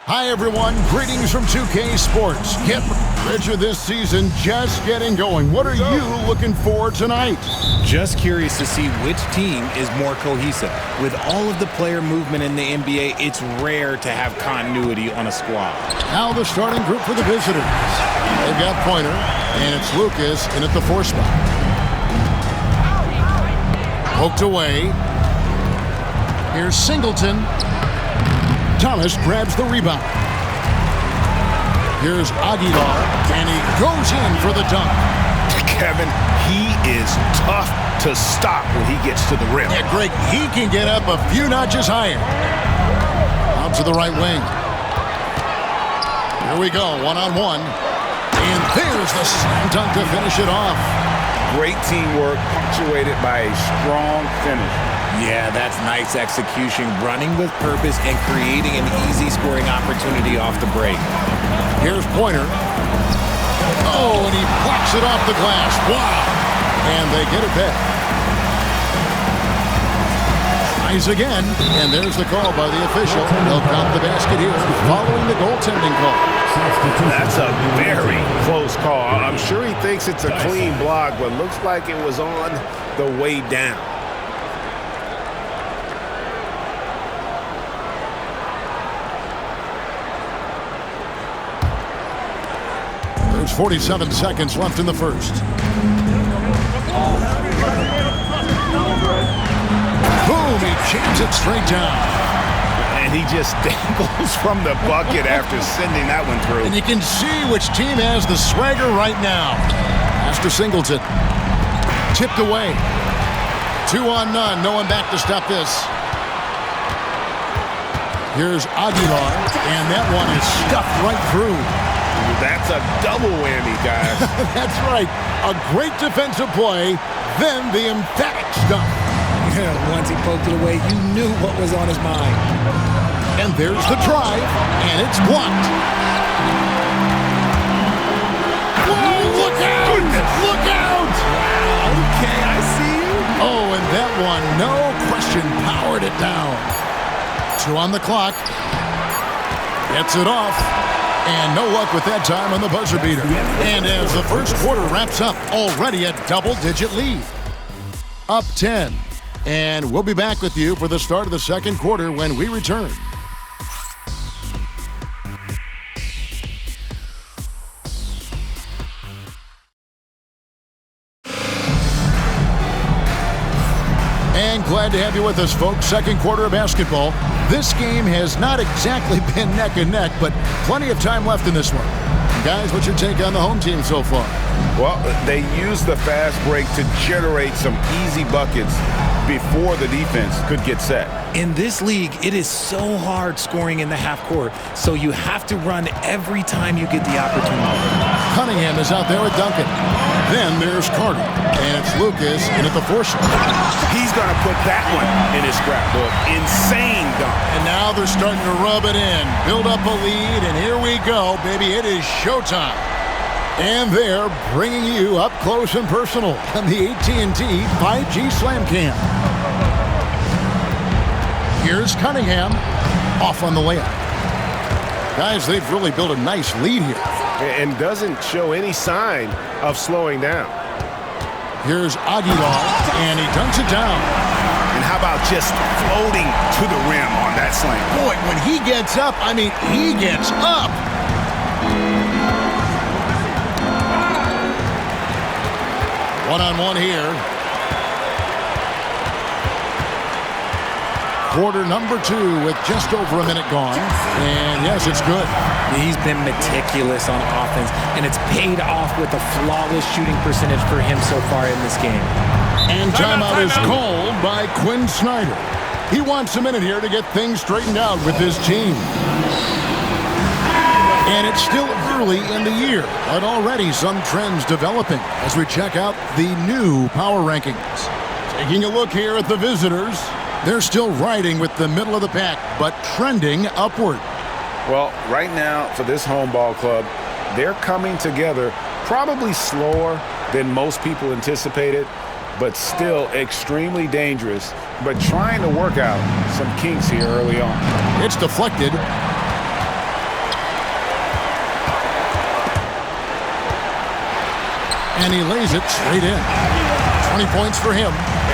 Hi, everyone. Greetings from 2K Sports. Get richer this season, just getting going. What are you looking for tonight? Just curious to see which team is more cohesive. With all of the player movement in the NBA, it's rare to have continuity on a squad. Now the starting group for the visitors. They've got Pointer, and it's Lucas in at the 4 spot. Poked away. Here's Singleton. Thomas grabs the rebound. Here's Aguilar, and he goes in for the dunk. Kevin, he is tough to stop when he gets to the rim. Yeah, Greg, he can get up a few notches higher. Out to the right wing. Here we go, one-on-one. And there's the slam dunk to finish it off. Great teamwork, punctuated by a strong finish. Yeah, that's nice execution, running with purpose and creating an easy scoring opportunity off the break. Here's Pointer. Oh, and he blocks it off the glass. Wow. And they get it back. Tries again, and there's the call by the official. They'll count the basket here following the goaltending call. That's a very close call. I'm sure he thinks it's a clean block, but looks like it was on the way down. There's 47 seconds left in the first. Boom, he jams it straight down. And he just dangles from the bucket after sending that one through. And you can see which team has the swagger right now. After Singleton. Tipped away. 2 on none. No one back to stop this. Here's Aguilar. And that one is stuffed right through. That's a double whammy, guys. That's right. A great defensive play, then the emphatic stuff. Yeah, once he poked it away, you knew what was on his mind. And there's the drive, and it's blocked. Whoa, look out! Goodness. Look out! Wow, okay, I see you. Oh, and that one, no question, powered it down. 2 on the clock. Gets it off. And no luck with that time on the buzzer beater. And as the first quarter wraps up, already a double-digit lead. Up 10. And we'll be back with you for the start of the second quarter when we return. And glad to have you with us, folks. Second quarter of basketball. This game has not exactly been neck and neck, but plenty of time left in this one. Guys, what's your take on the home team so far? Well, they used the fast break to generate some easy buckets before the defense could get set. In this league, it is so hard scoring in the half court, so you have to run every time you get the opportunity. Cunningham is out there with Duncan. Then there's Carter, and it's Lucas in at the 4 spot. He's going to put that one in his scrapbook. Insane dunk. And now they're starting to rub it in, build up a lead, and here we go, baby. It is showtime. And they're bringing you up close and personal on the AT&T 5G Slam Cam. Here's Cunningham off on the layup. Guys, they've really built a nice lead here. And doesn't show any sign of slowing down. Here's Aguilar, and he dunks it down. And how about just floating to the rim on that slam? Boy, when he gets up, I mean, he gets up. One-on-one here. Quarter number 2 with just over a minute gone. And yes, it's good. He's been meticulous on offense, and it's paid off with a flawless shooting percentage for him so far in this game. And timeout is called by Quinn Snyder. He wants a minute here to get things straightened out with his team. And it's still early in the year, but already some trends developing as we check out the new power rankings. Taking a look here at the visitors. They're still riding with the middle of the pack, but trending upward. Well, right now for this home ball club, they're coming together probably slower than most people anticipated, but still extremely dangerous, but trying to work out some kinks here early on. It's deflected. And he lays it straight in. 20 points for him.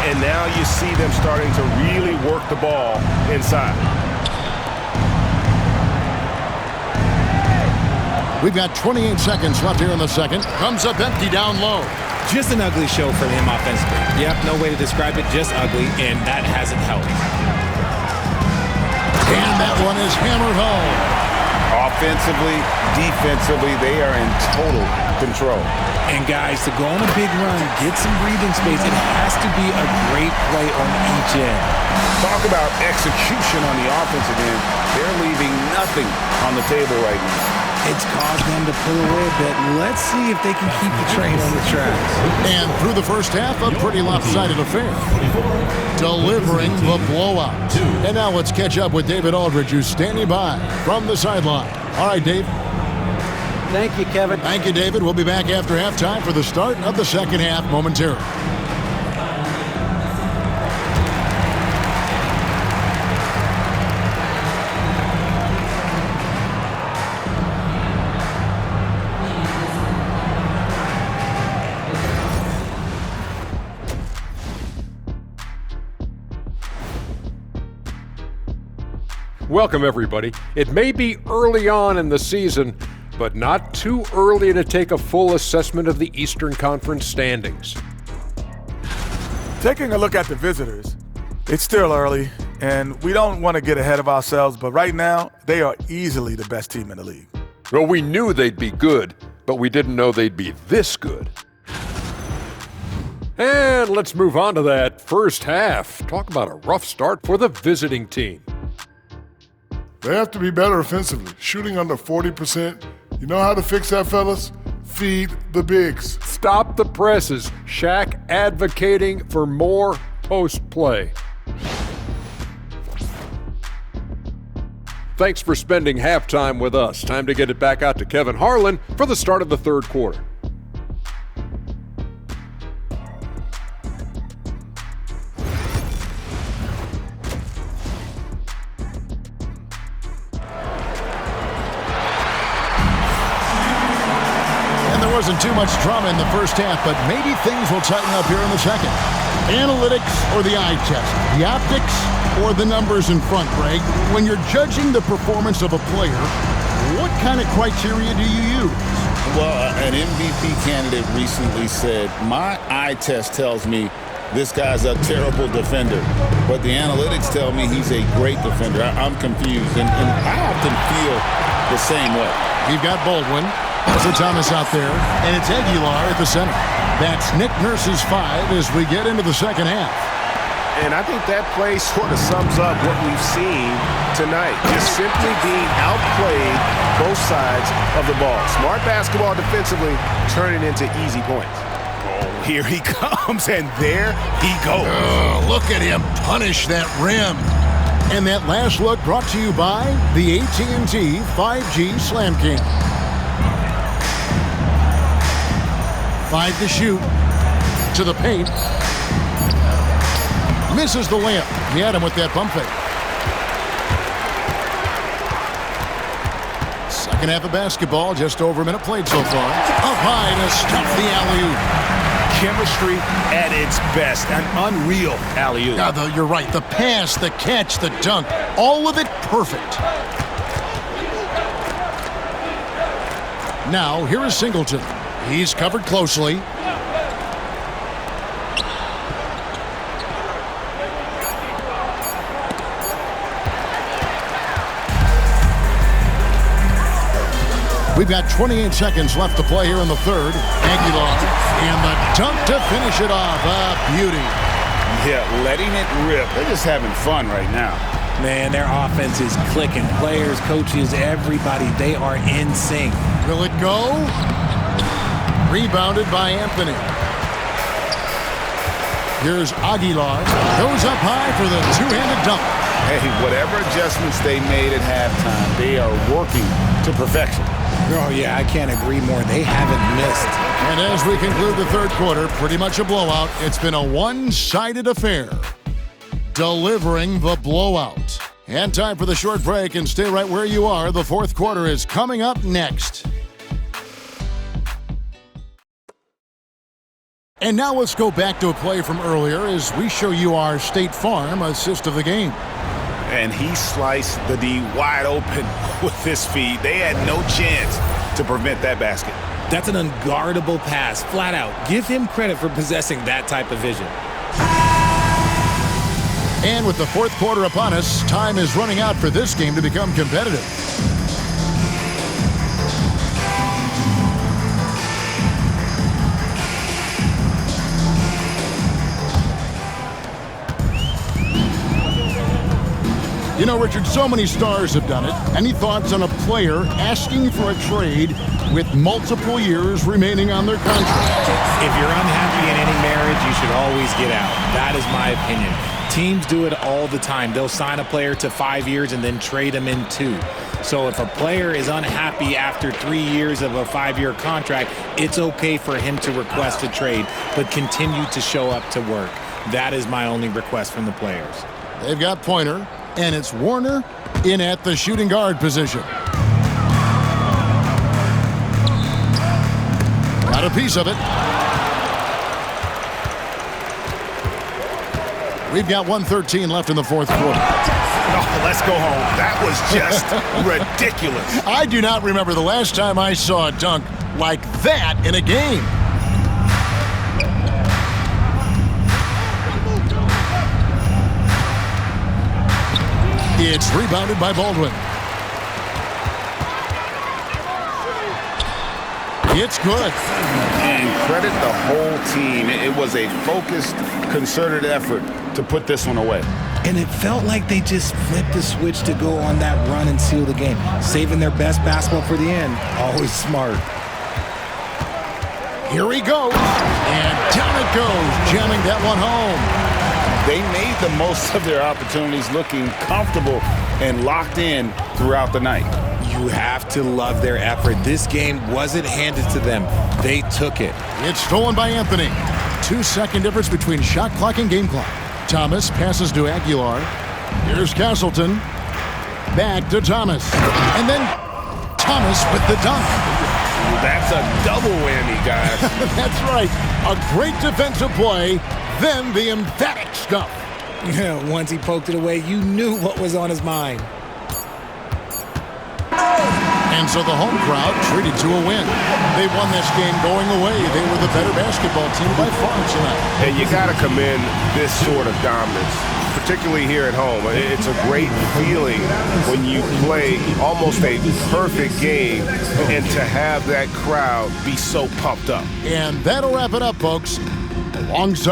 And now you see them starting to really work the ball inside. We've got 28 seconds left here in the second. Comes up empty down low. Just an ugly show for him offensively. Yep, no way to describe it, just ugly, and that hasn't helped. And that one is hammered home. Offensively, defensively, they are in total control. And guys, to go on a big run, get some breathing space, it has to be a great play on each end. Talk about execution on the offensive end. They're leaving nothing on the table right now. It's caused them to pull away a bit. Let's see if they can keep the train on the tracks. And through the first half, a pretty lopsided affair. Delivering the blowout. And now let's catch up with David Aldridge, who's standing by from the sideline. All right, Dave. Thank you, Kevin. Thank you, David. We'll be back after halftime for the start of the second half momentarily. Welcome, everybody. It may be early on in the season, but not too early to take a full assessment of the Eastern Conference standings. Taking a look at the visitors, it's still early, and we don't want to get ahead of ourselves, but right now, they are easily the best team in the league. Well, we knew they'd be good, but we didn't know they'd be this good. And let's move on to that first half. Talk about a rough start for the visiting team. They have to be better offensively, shooting under 40%. You know how to fix that, fellas? Feed the bigs. Stop the presses. Shaq advocating for more post play. Thanks for spending halftime with us. Time to get it back out to Kevin Harlan for the start of the third quarter. Wasn't too much drama in the first half, but maybe things will tighten up here in the second. Analytics or the eye test? The optics or the numbers in front, Greg? When you're judging the performance of a player, what kind of criteria do you use? Well, an MVP candidate recently said, my eye test tells me this guy's a terrible defender, but the analytics tell me he's a great defender. I'm confused, and I often feel the same way. You've got Baldwin. Also Thomas out there, and it's Aguilar at the center. That's Nick Nurse's 5 as we get into the second half. And I think that play sort of sums up what we've seen tonight. Just simply being outplayed both sides of the ball. Smart basketball defensively turning into easy points. Oh, here he comes, and there he goes. Oh, look at him punish that rim. And that last look brought to you by the AT&T 5G Slam King. 5 to shoot, to the paint, misses the layup. He had him with that bump fake. Second half of basketball, just over a minute played so far. Up high to stuff the alley-oop. Chemistry at its best, an unreal alley-oop. Yeah, you're right, the pass, the catch, the dunk, all of it perfect. Now, here is Singleton. He's covered closely. We've got 28 seconds left to play here in the third. Aguilar, and the dunk to finish it off. A beauty. Yeah, letting it rip. They're just having fun right now. Man, their offense is clicking. Players, coaches, everybody, they are in sync. Will it go? Rebounded by Anthony. Here's Aguilar. Goes up high for the two-handed dunk. Hey, whatever adjustments they made at halftime, they are working to perfection. Oh, yeah, I can't agree more. They haven't missed. And as we conclude the third quarter, pretty much a blowout. It's been a one-sided affair. Delivering the blowout. And time for the short break, and stay right where you are. The fourth quarter is coming up next. And now let's go back to a play from earlier as we show you our State Farm assist of the game. And he sliced the D wide open with his feet. They had no chance to prevent that basket. That's an unguardable pass, flat out. Give him credit for possessing that type of vision. And with the fourth quarter upon us, time is running out for this game to become competitive. You know, Richard, so many stars have done it. Any thoughts on a player asking for a trade with multiple years remaining on their contract? If you're unhappy in any marriage, you should always get out. That is my opinion. Teams do it all the time. They'll sign a player to 5 years and then trade him in 2. So if a player is unhappy after 3 years of a 5-year contract, it's okay for him to request a trade, but continue to show up to work. That is my only request from the players. They've got Pointer, and it's Warner in at the shooting guard position. Got a piece of it. We've got 1:13 left in the fourth quarter. Oh, let's go home. That was just ridiculous. I do not remember the last time I saw a dunk like that in a game. It's rebounded by Baldwin. It's good. And credit the whole team. It was a focused, concerted effort to put this one away. And it felt like they just flipped the switch to go on that run and seal the game. Saving their best basketball for the end. Always smart. Here he goes. And down it goes, jamming that one home. They made the most of their opportunities, looking comfortable and locked in throughout the night. You have to love their effort. This game wasn't handed to them. They took it. It's stolen by Anthony. 2-second difference between shot clock and game clock. Thomas passes to Aguilar. Here's Castleton. Back to Thomas. And then Thomas with the dunk. That's a double whammy, guys. That's right. A great defensive play, then the emphatic stuff. Once he poked it away, you knew what was on his mind. And so the home crowd treated to a win. They won this game going away. They were the better basketball team by far tonight. And you got to commend this sort of dominance, particularly here at home. It's a great feeling when you play almost a perfect game and to have that crowd be so pumped up. And that'll wrap it up, folks. Alongside